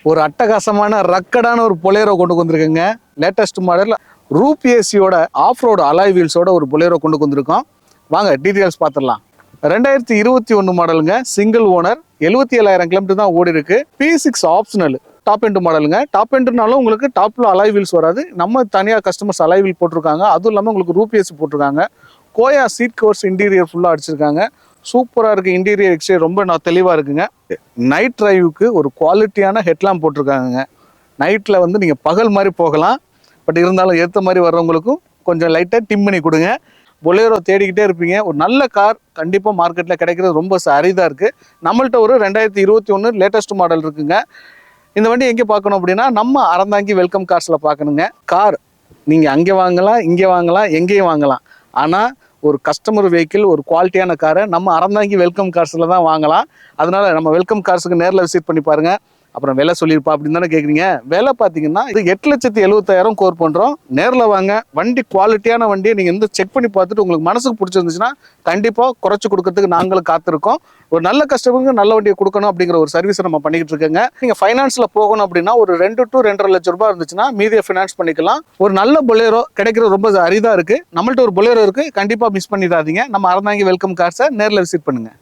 ஒரு அட்டகாசமான ரக்கடான ஒரு பொலேரோ கொண்டு வந்திருக்குங்க. லேட்டஸ்ட் மாடல் ரூப் ஏசியோட ஆஃப் ரோடு அலாய் வீல்ஸோட ஒரு பொலேரோ கொண்டு வந்திருக்கோம். வாங்க டீட்டெயில்ஸ் பார்த்துடலாம். 2021 மாடலுங்க, சிங்கிள் ஓனர், 77,000 கிலோமீட்டர் தான் ஓடி இருக்கு. P6 ஆப்ஷனல் டாப் எண்ட் மாடலுங்க. டாப் எண்ட்னாலும் உங்களுக்கு டாப்ல அலாய் வீல்ஸ் வராது, நம்ம தனியாக கஸ்டமர்ஸ் அலாய் வீல் போட்டிருக்காங்க. அதுவும் இல்லாமல் உங்களுக்கு ரூப் ஏசி போட்டிருக்காங்க. கோயா சீட் கவர்ஸ் இன்டீரியர் ஃபுல்லாக அடிச்சிருக்காங்க. சூப்பராக இருக்குது. இன்டீரியர் எக்ஸ்டீரியர் ரொம்ப தெளிவாக இருக்குங்க. நைட் டிரைவுக்கு ஒரு குவாலிட்டியான ஹெட்லாம்ப் போட்டிருக்காங்க. நைட்டில் வந்து நீங்கள் பகல் மாதிரி போகலாம், பட் இருந்தாலும் ஏற்ற மாதிரி வர்றவங்களுக்கும் கொஞ்சம் லைட்டாக டிம் பண்ணி கொடுங்க. பொலேரோ தேடிக்கிட்டே இருப்பீங்க. ஒரு நல்ல கார் கண்டிப்பாக மார்க்கெட்டில் கிடைக்கிறது ரொம்ப அரிதாக இருக்குது. நம்மள்ட்ட ஒரு 2021 லேட்டஸ்ட் மாடல் இருக்குங்க. இந்த வண்டி எங்கே பார்க்கணும் அப்படின்னா நம்ம அறந்தாங்கி வெல்கம் கார்ஸில் பார்க்கணுங்க. கார் நீங்கள் அங்கே வாங்கலாம், இங்கே வாங்கலாம், எங்கேயும் வாங்கலாம். ஆனால் ஒரு கஸ்டமர் வெஹிக்கிள், ஒரு குவாலிட்டியான காரை நம்ம அறந்தாங்கி வெல்கம் கார்ஸில் தான் வாங்கலாம். அதனால நம்ம வெல்கம் கார்ஸுக்கு நேரில் விசிட் பண்ணி பாருங்கள். அப்புறம் விலை சொல்லியிருப்பா அப்படின்னு தானே கேட்குறீங்க. விலை பார்த்தீங்கன்னா இது 8,70,000 கோர் பண்ணுறோம். நேரில் வாங்க. வண்டி குவாலிட்டியான வண்டியை நீங்கள் வந்து செக் பண்ணி பார்த்துட்டு உங்களுக்கு மனசுக்கு பிடிச்சிருந்துச்சுன்னா கண்டிப்பாக குறைச்சி கொடுக்கறதுக்கு நாங்களும் காத்திருக்கோம். ஒரு நல்ல கஸ்டமருக்கு நல்ல வண்டியை கொடுக்கணும் அப்படிங்கிற ஒரு சர்வீஸை நம்ம பண்ணிக்கிட்டு இருக்கோங்க. நீங்கள் ஃபைனான்ஸில் போகணும் அப்படின்னா ஒரு 2 to 2.5 லட்சம் ரூபாய் இருந்துச்சுன்னா மீதியை ஃபினான்ஸ் பண்ணிக்கலாம். ஒரு நல்ல பொலேரோ கிடைக்கிறது ரொம்ப அரிதாக இருக்குது. நம்மள்ட்ட ஒரு பொலேரோ இருக்குது, கண்டிப்பாக மிஸ் பண்ணிடாதீங்க. நம்ம அறந்தாங்கி வெல்கம் கார்ஸை நேரில் விசிட் பண்ணுங்கள்.